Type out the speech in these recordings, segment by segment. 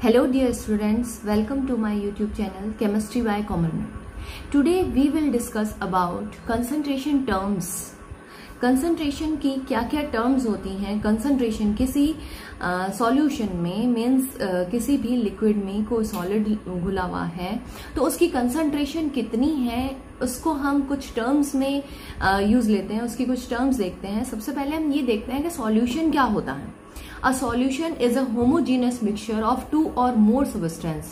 Hello dear students, welcome to my YouTube channel Chemistry by Common. Today we will discuss about concentration terms. Concentration की क्या क्या terms होती हैं. Concentration किसी solution में means किसी भी लिक्विड में कोई सॉलिड घुला हुआ है तो उसकी कंसंट्रेशन कितनी है उसको हम कुछ टर्म्स में यूज लेते हैं. उसकी कुछ टर्म्स देखते हैं. सबसे पहले हम ये देखते हैं कि सॉल्यूशन क्या होता है. A solution is a homogeneous mixture of two और मोर सब्सटेंस.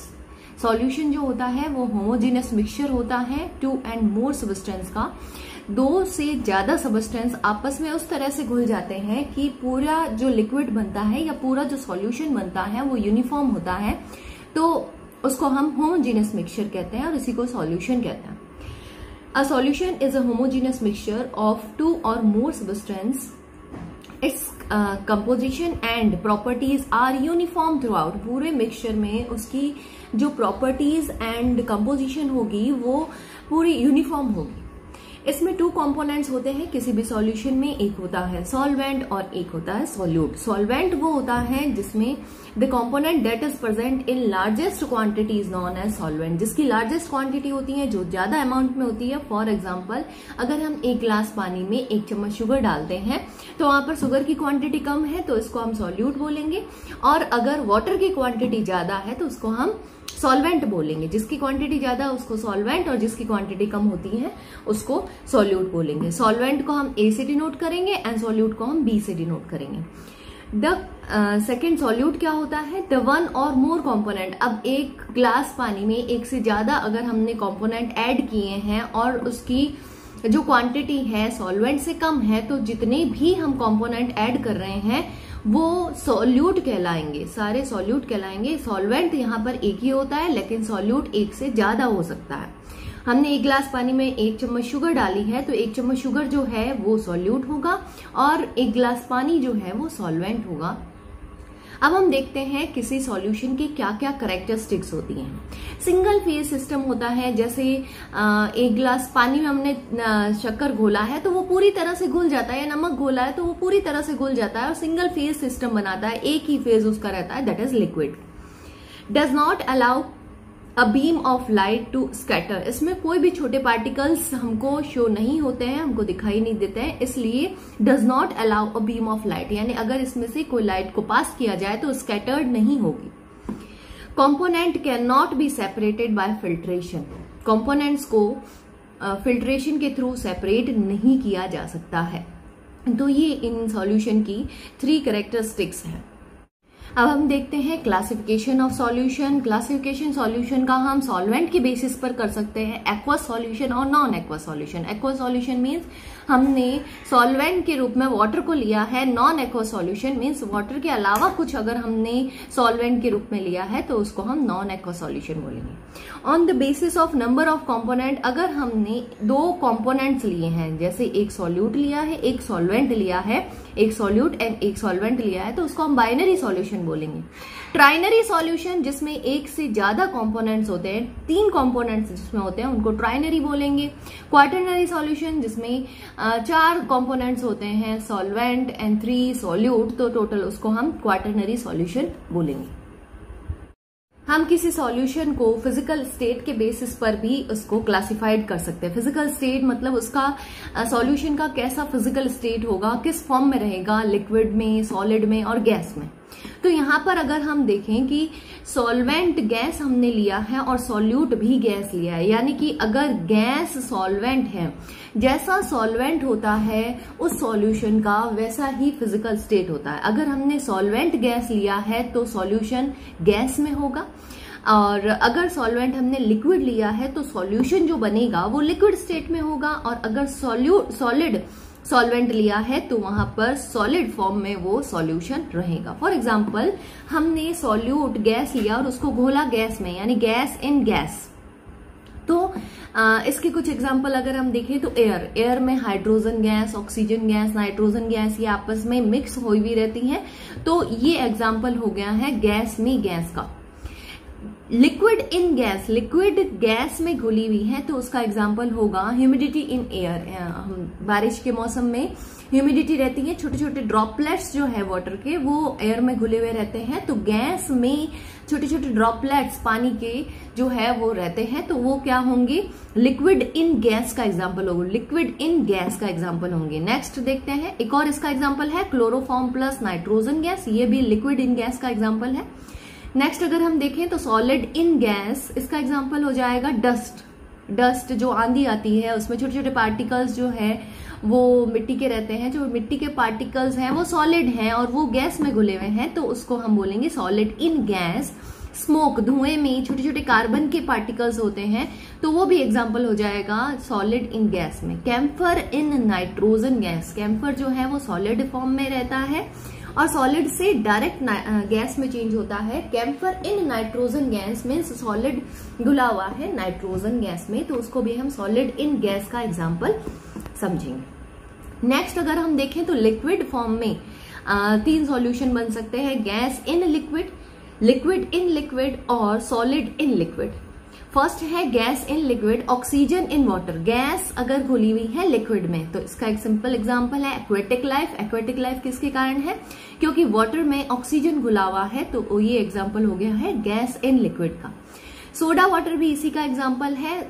सॉल्यूशन जो होता है वो होमोजीनियस मिक्सचर होता है टू एंड मोर सब्सटेंस का. दो से ज्यादा सब्सटेंस आपस में उस तरह से घुल जाते हैं कि पूरा जो लिक्विड बनता है या पूरा जो सॉल्यूशन बनता है वो यूनिफॉर्म होता है, तो उसको हम होमोजीनियस मिक्सचर कहते हैं और इसी को सॉल्यूशन कहते हैं. A solution is a homogeneous mixture of two और more substance. Its composition and properties are uniform throughout. पूरे मिक्सचर में उसकी जो प्रॉपर्टीज एंड कंपोजिशन होगी वो पूरी यूनिफॉर्म होगी. इसमें टू कंपोनेंट्स होते हैं किसी भी सॉल्यूशन में. एक होता है सॉल्वेंट और एक होता है सॉल्यूट. सॉल्वेंट वो होता है जिसमें the component that is present in largest quantity is known as solvent. जिसकी लार्जेस्ट क्वांटिटी होती है, जो ज्यादा अमाउंट में होती है. फॉर एग्जाम्पल, अगर हम एक ग्लास पानी में 1 चम्मच शुगर डालते हैं तो वहां पर शुगर की क्वांटिटी कम है तो इसको हम सॉल्यूट बोलेंगे. और अगर वाटर की क्वांटिटी ज्यादा है तो उसको हम सॉल्वेंट बोलेंगे. जिसकी क्वांटिटी ज्यादा उसको सॉल्वेंट और जिसकी क्वांटिटी कम होती है उसको सॉल्यूट बोलेंगे. सॉल्वेंट को हम ए से डिनोट करेंगे एंड सॉल्यूट को हम बी से डिनोट करेंगे. द सेकेंड सॉल्यूट क्या होता है? द वन और मोर कंपोनेंट. अब एक ग्लास पानी में एक से ज्यादा अगर हमने कंपोनेंट ऐड किए हैं और उसकी जो क्वांटिटी है सॉल्वेंट से कम है तो जितने भी हम कंपोनेंट ऐड कर रहे हैं वो सॉल्यूट कहलाएंगे. सारे सॉल्यूट कहलाएंगे. सॉल्वेंट यहाँ पर एक ही होता है लेकिन सॉल्यूट एक से ज्यादा हो सकता है. हमने एक गिलास पानी में 1 चम्मच शुगर डाली है तो 1 चम्मच शुगर जो है वो सॉल्यूट होगा और 1 गिलास पानी जो है वो सॉल्वेंट होगा. अब हम देखते हैं किसी सॉल्यूशन की क्या क्या कैरेक्टरिस्टिक्स होती हैं. सिंगल फेज सिस्टम होता है. जैसे 1 गिलास पानी में हमने शक्कर घोला है तो वो पूरी तरह से घुल जाता है, या नमक घोला है तो वो पूरी तरह से घुल जाता है और सिंगल फेज सिस्टम बनाता है. एक ही फेज उसका रहता है, that is liquid. Does not allow a beam of light to scatter. इसमें कोई भी छोटे पार्टिकल्स हमको शो नहीं होते हैं, हमको दिखाई नहीं देते हैं, इसलिए does not allow a beam of light. यानी अगर इसमें से कोई लाइट को पास किया जाए तो स्कैटर्ड नहीं होगी. Component can not be separated by filtration. Components को फिल्ट्रेशन के थ्रू सेपरेट नहीं किया जा सकता है. तो ये इन सॉल्यूशन की 3 कैरेक्टरिस्टिक्स हैं. अब हम देखते हैं classification of solution. Classification solution का हम सॉल्वेंट के बेसिस पर कर सकते हैं. एक्वस सॉल्यूशन और non aqueous solution. Aqueous solution means हमने सॉल्वेंट के रूप में वाटर को लिया है. Non aqueous solution means water के अलावा कुछ अगर हमने सॉल्वेंट के रूप में लिया है तो उसको हम नॉन एक्वस सॉल्यूशन बोलेंगे. On the basis of number of component, अगर हमने 2 कंपोनेंट्स लिए हैं, जैसे एक सॉल्यूट लिया है, एक सॉल्वेंट लिया है, एक सॉल्यूट एंड एक सॉल्वेंट लिया है, तो उसको हम बाइनरी सॉल्यूशन बोलेंगे. ट्राइनरी सॉल्यूशन जिसमें एक से ज्यादा कंपोनेंट्स होते हैं, 3 कंपोनेंट्स जिसमें होते हैं, उनको ट्राइनरी बोलेंगे. क्वाटरनरी सॉल्यूशन जिसमें 4 कंपोनेंट्स होते हैं, सॉल्वेंट एंड 3 सॉल्यूट, तो टोटल उसको हम क्वाटरनरी सॉल्यूशन बोलेंगे. हम किसी सॉल्यूशन को फिजिकल स्टेट के बेसिस पर भी उसको क्लासिफाइड कर सकते हैं. फिजिकल स्टेट मतलब उसका सॉल्यूशन का कैसा फिजिकल स्टेट होगा, किस फॉर्म में रहेगा, लिक्विड में, सॉलिड में और गैस में. तो यहाँ पर अगर हम देखें कि सॉल्वेंट गैस हमने लिया है और सॉल्यूट भी गैस लिया है, यानी कि अगर गैस सॉल्वेंट है, जैसा सॉल्वेंट होता है उस सॉल्यूशन का वैसा ही फिजिकल स्टेट होता है. अगर हमने सॉल्वेंट गैस लिया है तो सॉल्यूशन गैस में होगा, और अगर सॉल्वेंट हमने लिक्विड लिया है तो सॉल्यूशन जो बनेगा वो लिक्विड स्टेट में होगा. और अगर सॉलिड सॉल्वेंट लिया है तो वहां पर सॉलिड फॉर्म में वो सॉल्यूशन रहेगा. फॉर एग्जाम्पल, हमने सॉल्यूट गैस लिया और उसको घोला गैस में, यानी गैस इन गैस. तो इसके कुछ एग्जाम्पल अगर हम देखें तो एयर में hydrogen gas, oxygen gas, nitrogen gas ये आपस में मिक्स हुई भी रहती हैं. तो ये एग्जाम्पल हो गया है गैस में गैस का. Liquid in gas, liquid gas में घुली हुई है तो उसका एग्जाम्पल होगा ह्यूमिडिटी इन एयर। बारिश के मौसम में ह्यूमिडिटी रहती है, छोटे छोटे ड्रॉपलेट्स जो है वाटर के वो एयर में घुले हुए रहते हैं, तो गैस में छोटे छोटे ड्रॉपलेट्स पानी के जो है वो रहते हैं, तो वो क्या होंगे, लिक्विड इन गैस का एग्जाम्पल होगा, लिक्विड इन गैस का एग्जाम्पल होंगे। नेक्स्ट देखते हैं, एक और इसका एग्जाम्पल है क्लोरोफॉर्म प्लस नाइट्रोजन गैस, ये भी लिक्विड इन गैस का एग्जाम्पल है। नेक्स्ट अगर हम देखें तो सॉलिड इन गैस, इसका एग्जाम्पल हो जाएगा डस्ट। डस्ट जो आंधी आती है उसमें छोटे छोटे पार्टिकल्स जो है वो मिट्टी के रहते हैं, जो मिट्टी के पार्टिकल्स हैं वो सॉलिड हैं और वो गैस में घुले हुए हैं, तो उसको हम बोलेंगे सॉलिड इन गैस। स्मोक, धुएं में छोटे छोटे कार्बन के पार्टिकल्स होते हैं, तो वो भी एग्जाम्पल हो जाएगा सॉलिड इन गैस में। Camphor in nitrogen gas, camphor जो है वो सॉलिड फॉर्म में रहता है और सॉलिड से डायरेक्ट गैस में चेंज होता है। कैम्फर इन नाइट्रोजन गैस में सॉलिड घुला हुआ है नाइट्रोजन गैस में, तो उसको भी हम सॉलिड इन गैस का एग्जाम्पल समझेंगे। नेक्स्ट अगर हम देखें तो लिक्विड फॉर्म में 3 सॉल्यूशन बन सकते हैं, gas in liquid, liquid in liquid और सॉलिड इन लिक्विड। फर्स्ट है gas in liquid, oxygen in water, gas अगर घुली हुई है लिक्विड में, तो इसका एक सिंपल एग्जांपल है एक्वेटिक लाइफ। एक्वेटिक लाइफ किसके कारण है, क्योंकि वाटर में ऑक्सीजन घुला हुआ है, तो ये एग्जांपल हो गया है गैस इन लिक्विड का। सोडा वाटर भी इसी का एग्जांपल है,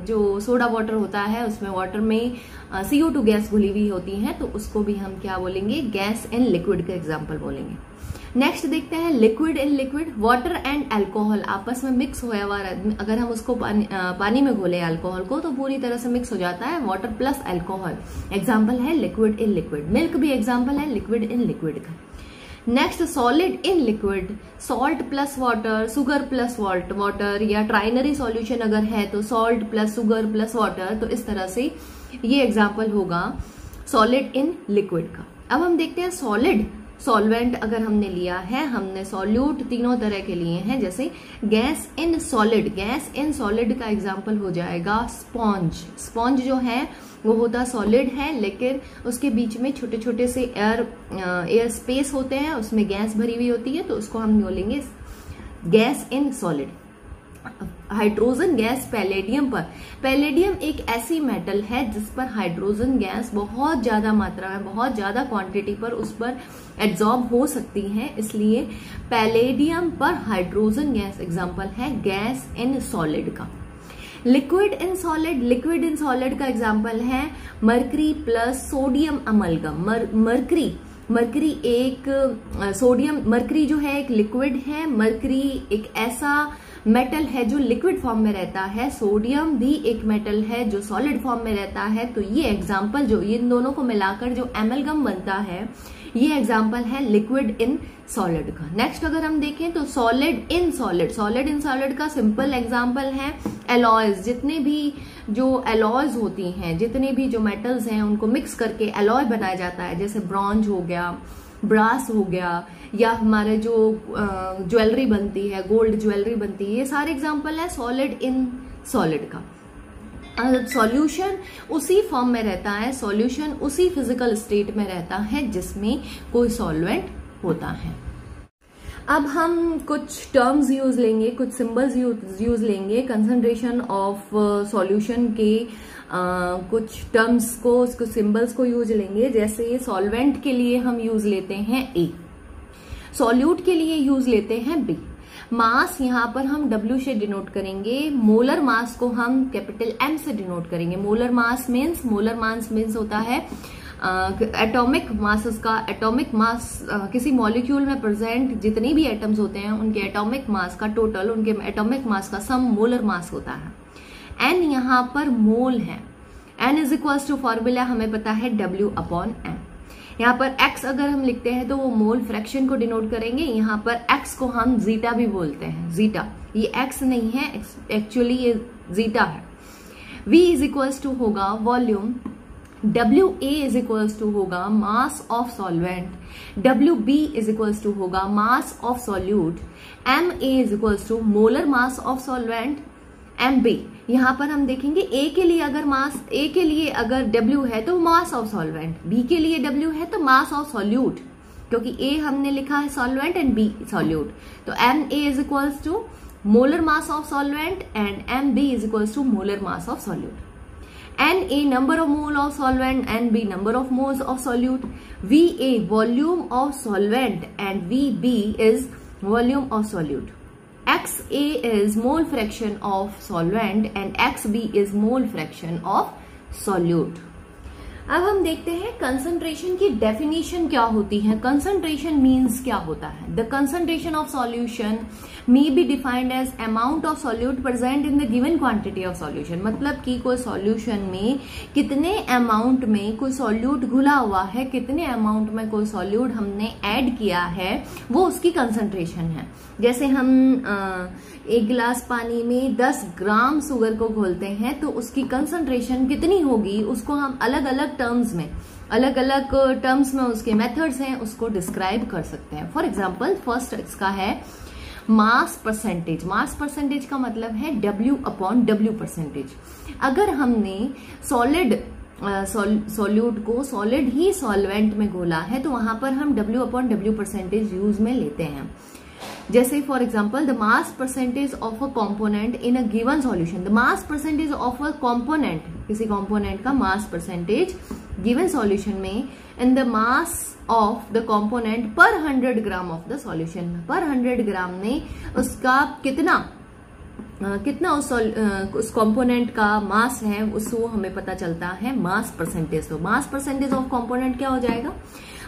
जो सोडा वाटर होता है उसमें वाटर में CO2 गैस घुली हुई होती है, तो उसको भी हम क्या बोलेंगे, गैस इन लिक्विड का एग्जांपल बोलेंगे। नेक्स्ट देखते हैं liquid in liquid, water and alcohol आपस में मिक्स होया हुआ, अगर हम उसको पानी में घोले अल्कोहल को तो पूरी तरह से मिक्स हो जाता है, वाटर प्लस अल्कोहल एग्जांपल है लिक्विड इन लिक्विड। मिल्क भी एग्जांपल है लिक्विड इन लिक्विड का। Next solid in liquid, salt plus water, sugar plus water, या ट्राइनरी सॉल्यूशन अगर है तो salt plus sugar plus water, तो इस तरह से ये एग्जांपल होगा सॉलिड इन लिक्विड का। अब हम देखते हैं सॉलिड सॉल्वेंट अगर हमने लिया है, हमने सॉल्यूट तीनों तरह के लिए हैं, जैसे gas in solid, gas in solid का एग्जांपल हो जाएगा स्पॉन्ज। स्पॉन्ज जो है वो होता सॉलिड है, लेकिन उसके बीच में छोटे छोटे से एयर स्पेस होते हैं, उसमें गैस भरी हुई होती है, तो उसको हम बोलेंगे gas in solid. Hydrogen gas palladium पर, पैलेडियम एक ऐसी मेटल है जिस पर हाइड्रोजन गैस बहुत ज्यादा मात्रा में, बहुत ज्यादा क्वांटिटी पर उस पर एब्जॉर्ब हो सकती है, इसलिए पैलेडियम पर हाइड्रोजन गैस एग्जांपल है गैस इन सॉलिड का। Liquid in solid, liquid in solid का एग्जांपल है mercury plus sodium amalgam. Mercury एक सोडियम, मरकरी जो है एक लिक्विड है, मरकरी एक ऐसा मेटल है जो लिक्विड फॉर्म में रहता है, सोडियम भी एक मेटल है जो सॉलिड फॉर्म में रहता है, तो ये एग्जांपल जो इन दोनों को मिलाकर जो एमलगम बनता है, ये एग्जांपल है लिक्विड इन सॉलिड का। नेक्स्ट अगर हम देखें तो solid in solid, solid in solid का सिंपल एग्जांपल है एलॉयज। जितने भी जो एलॉयज होती हैं, जितने भी जो मेटल्स हैं उनको मिक्स करके एलॉय बनाया जाता है, जैसे ब्रॉन्ज हो गया, ब्रास हो गया, या हमारे जो ज्वेलरी बनती है, गोल्ड ज्वेलरी बनती है, ये सारे एग्जांपल है सॉलिड इन सॉलिड का। सॉल्यूशन उसी फॉर्म में रहता है, सॉल्यूशन उसी फिजिकल स्टेट में रहता है जिसमें कोई सॉल्वेंट होता है। अब हम कुछ टर्म्स यूज लेंगे, कुछ सिंबल्स यूज लेंगे, कंसंट्रेशन ऑफ सॉल्यूशन के कुछ टर्म्स को, कुछ सिंबल्स को यूज लेंगे। जैसे सॉल्वेंट के लिए हम यूज लेते हैं A, सॉल्यूट के लिए यूज लेते हैं B। मास यहाँ पर हम W से डिनोट करेंगे, मोलर मास को हम कैपिटल M से डिनोट करेंगे। मोलर मास मीन्स होता है एटॉमिक मासेस का, एटॉमिक मास किसी मॉलिक्यूल में प्रेजेंट जितने भी एटम्स होते हैं उनके एटॉमिक मास का टोटल, उनके एटॉमिक मास का सम मोलर मास होता है। N यहाँ पर मोल है, N is equals to formula हमें पता है W/M। यहाँ पर X अगर हम लिखते हैं तो वो मोल फ्रैक्शन को डिनोट करेंगे, यहाँ पर X को हम जीटा भी बोलते हैं, जीटा, ये X नहीं है, एक्चुअली ये जीटा है। V इज इक्वल्स टू होगा volume, WA is equals to होगा mass of solvent, WB is equals to होगा mass of solute, MA is equals to molar mass of solvent, MB। यहाँ पर हम देखेंगे A के लिए अगर W है तो मास ऑफ सॉल्वेंट, B के लिए W है तो मास ऑफ सॉल्यूट, क्योंकि A हमने लिखा है सॉल्वेंट एंड B सॉल्यूट, तो MA is equals to molar mass of solvent and mb is equals to molar mass of solute. Na number of mole of solvent, nb number of moles of solute, Va volume of solvent and Vb is volume of solute. Xa is mole fraction of solvent and Xb is mole fraction of solute. अब हम देखते हैं concentration की definition क्या होती है. Concentration means क्या होता है. The concentration of solution may be defined as amount of solute present in the given quantity of solution. मतलब कि कोई सॉल्यूशन में कितने अमाउंट में कोई सॉल्यूट घुला हुआ है, कितने अमाउंट में कोई सॉल्यूट हमने ऐड किया है, वो उसकी कंसंट्रेशन है. जैसे हम एक गिलास पानी में 10 ग्राम शुगर को घोलते हैं तो उसकी कंसंट्रेशन कितनी होगी, उसको हम अलग अलग टर्म्स में उसके मेथड्स हैं उसको डिस्क्राइब कर सकते हैं. फॉर एग्जांपल फर्स्ट इसका है मास परसेंटेज. मास परसेंटेज का मतलब है W/W परसेंटेज. अगर हमने सॉल्यूट को सॉलिड ही सॉल्वेंट में घोला है तो वहां पर हम W/W परसेंटेज यूज में लेते हैं. जैसे for example the mass percentage of a component in a given solution. The mass percentage of a component, किसी कॉम्पोनेंट का मास परसेंटेज गिवन सॉल्यूशन में in the mass of the component पर 100 gram of the solution. पर 100 ग्राम में उसका कितना उस component का मास है उसको हमें पता चलता है मास परसेंटेज. तो मास परसेंटेज ऑफ कॉम्पोनेंट क्या हो जाएगा,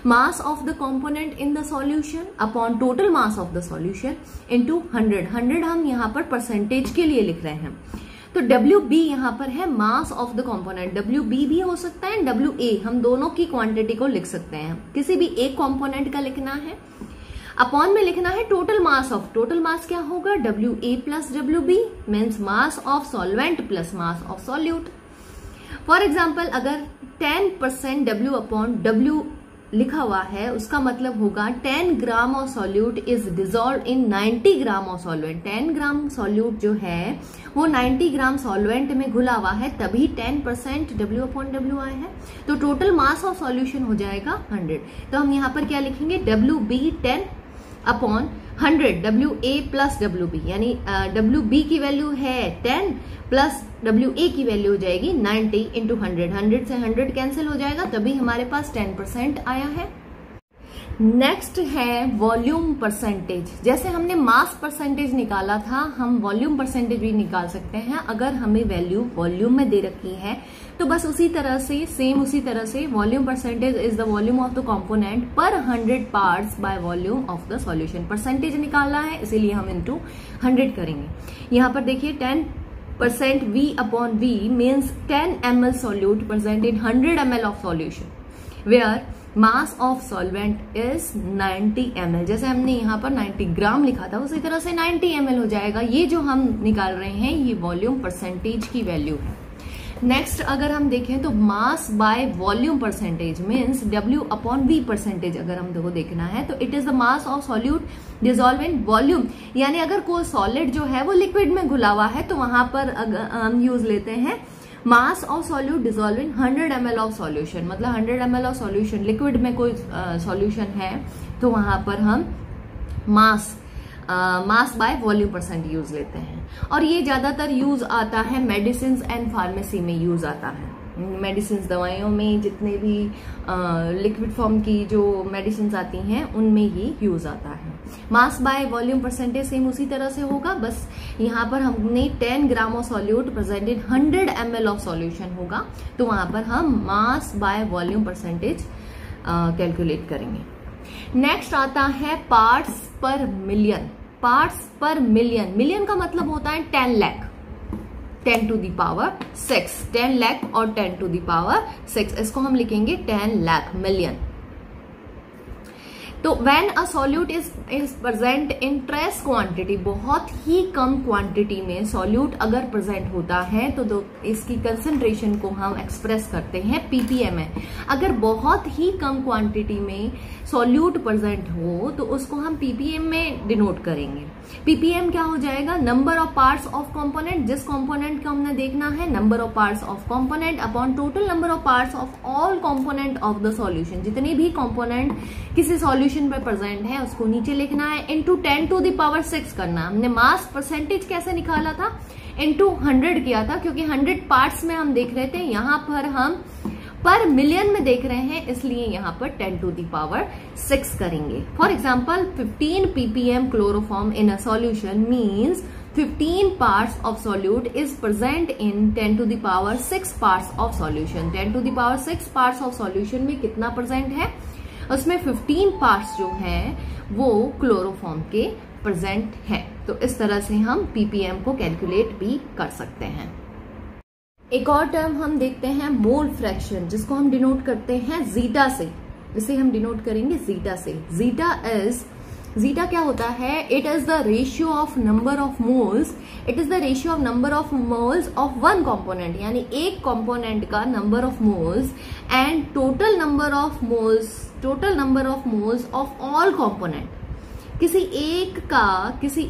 mass of the component in the solution upon total mass of the solution into 100. 100 हम यहाँ पर परसेंटेज के लिए लिख रहे हैं. तो WB यहाँ पर है mass of the component. WB भी हो सकता है, WA हम दोनों की क्वांटिटी को लिख सकते हैं. किसी भी एक कंपोनेंट का लिखना है, अपॉन में लिखना है total mass of. Total mass क्या होगा, WA plus WB means mass of solvent plus mass of solute. For example अगर 10% W/W लिखा हुआ है उसका मतलब होगा 10 gram of solute is dissolve in 90 gram of solvent. 10 gram solute जो है वो 90 ग्राम सॉल्वेंट में घुला हुआ है, तभी 10% W/W आया है. तो टोटल मास ऑफ सॉल्यूशन हो जाएगा 100. तो हम यहाँ पर क्या लिखेंगे, WB 10 upon 100 WA plus WB, यानी WB की वैल्यू है 10 प्लस WA की वैल्यू हो जाएगी 90 इंटू 100. 100 से 100 कैंसिल हो जाएगा, तभी हमारे पास 10% आया है. नेक्स्ट है वॉल्यूम परसेंटेज. जैसे हमने मास परसेंटेज निकाला था, हम वॉल्यूम परसेंटेज भी निकाल सकते हैं. अगर हमें वैल्यू वॉल्यूम में दे रखी है तो बस उसी तरह से volume percentage is the volume of the component पर 100 parts by volume of the solution. Percentage निकालना है इसीलिए हम इनटू 100 करेंगे. यहाँ पर देखिए 10% V/V means 10 ml solute present in 100 ml of solution where mass of solvent is 90 ml. जैसे हमने यहाँ पर 90 ग्राम लिखा था उसी तरह से 90 ml हो जाएगा. ये जो हम निकाल रहे हैं ये वॉल्यूम परसेंटेज की वैल्यू है. नेक्स्ट अगर हम देखें तो mass by volume percentage means W/V percentage अगर हमको देखना है तो it is the mass of solute dissolve in volume. यानी अगर कोई सॉलिड जो है वो लिक्विड में घुला हुआ है तो वहां पर हम यूज लेते हैं मास of solute dissolve in 100 ml of solution. मतलब 100 ml ऑफ सॉल्यूशन, लिक्विड में कोई सॉल्यूशन है तो वहां पर हम mass by volume percent use लेते हैं. और ये ज्यादातर यूज आता है मेडिसिन एंड फार्मेसी में यूज आता है. मेडिसिन दवाइयों में जितने भी लिक्विड फॉर्म की जो मेडिसिन आती हैं उनमें ये यूज आता है. Mass by volume percentage same उसी तरह से होगा, बस यहाँ पर हमने 10 gram of solute present in 100 ml of solution होगा तो वहां पर हम mass by volume percentage calculate करेंगे. नेक्स्ट आता है पार्ट्स पर मिलियन. पार्ट्स पर मिलियन, मिलियन का मतलब होता है 10 lakh, 10 to the power 6, 10 lakh और 10 to the power 6, इसको हम लिखेंगे 10 लाख मिलियन. तो when a solute is present in trace quantity, बहुत ही कम क्वांटिटी में सॉल्यूट अगर प्रेजेंट होता है तो इसकी कंसंट्रेशन को हम एक्सप्रेस करते हैं ppm में. अगर बहुत ही कम क्वांटिटी में सॉल्यूट प्रेजेंट हो तो उसको हम ppm में डिनोट करेंगे. पीपीएम क्या हो जाएगा, number of parts of component, जिस कंपोनेंट का हमने देखना है number of parts of component upon total number of parts of all component of the solution, जितने भी कंपोनेंट किसी सॉल्यूशन पे प्रेजेंट है उसको नीचे लिखना है, इनटू 10 टू द पावर 6 करना। हमने मास परसेंटेज कैसे निकाला था, इनटू 100 किया था, क्योंकि 100 पार्ट्स में हम देख रहे थे, यहाँ पर हम पर मिलियन में देख रहे हैं, इसलिए यहाँ पर 10 टू दी पावर 6 करेंगे। For example 15 ppm chloroform in a solution means 15 parts of solute is present in 10 to the power 6 parts of solution. 10 to the power 6 parts of solution में कितना प्रेजेंट है, उसमें 15 पार्ट्स जो है वो chloroform के present है। तो इस तरह से हम ppm को कैलकुलेट भी कर सकते हैं। एक और टर्म हम देखते हैं मोल फ्रैक्शन, जिसको हम डिनोट करते हैं जीटा से। इसे हम डिनोट करेंगे जीटा से। जीटा क्या होता है, it is the ratio of number of moles, it is the ratio of number of moles of one component, यानी एक कंपोनेंट का number of moles and total number of moles of all component. किसी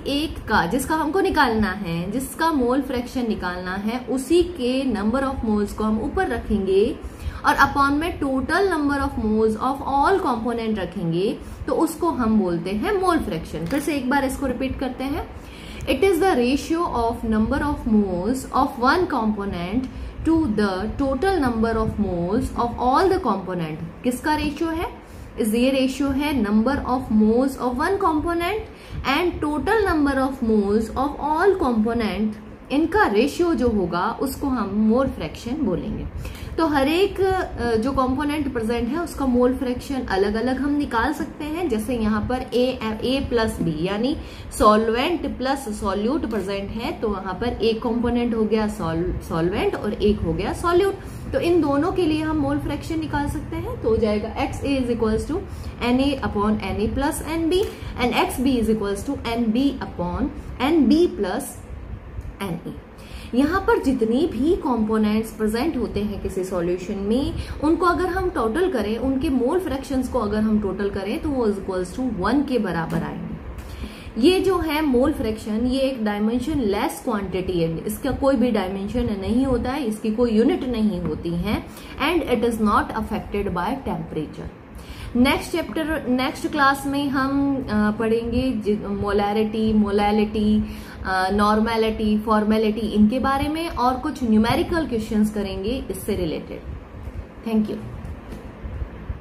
एक का जिसका हमको निकालना है, जिसका मोल फ्रैक्शन निकालना है, उसी के नंबर ऑफ मोल्स को हम ऊपर रखेंगे और अपॉन में total number of moles of all component रखेंगे, तो उसको हम बोलते हैं मोल फ्रैक्शन। फिर से एक बार इसको रिपीट करते हैं। It is the ratio of number of moles of one component to the total number of moles of all the component. किसका रेशियो है, ये रेशियो है number of moles of one component and total number of moles of all component. इनका ratio जो होगा उसको हम mole fraction बोलेंगे। तो हर एक जो कंपोनेंट प्रेजेंट है उसका मोल फ्रैक्शन अलग अलग हम निकाल सकते हैं। जैसे यहाँ पर A प्लस बी यानी सॉल्वेंट प्लस सॉल्यूट प्रेजेंट है, तो वहां पर एक कंपोनेंट हो गया सॉल्वेंट और एक हो गया सॉल्यूट। तो इन दोनों के लिए हम मोल फ्रैक्शन निकाल सकते हैं। तो हो जाएगा XA is equals to NA upon NA plus NB and XB is equals to NB upon NB plus NA। यहाँ पर जितनी भी कंपोनेंट्स प्रेजेंट होते हैं किसी सॉल्यूशन में, उनको अगर हम टोटल करें, उनके मोल फ्रैक्शंस को अगर हम टोटल करें तो वो इक्वल्स टू 1 के बराबर आएंगे। ये जो है मोल फ्रैक्शन, ये एक डायमेंशन लेस क्वांटिटी है, इसका कोई भी डायमेंशन नहीं होता है, इसकी कोई यूनिट नहीं होती है and it is not affected by temperature. Next class में हम पढ़ेंगे मोलैरिटी, मोलैलिटी, नॉर्मेलिटी, फॉर्मेलिटी, इनके बारे में और कुछ न्यूमेरिकल क्वेश्चंस करेंगे इससे रिलेटेड। Thank you.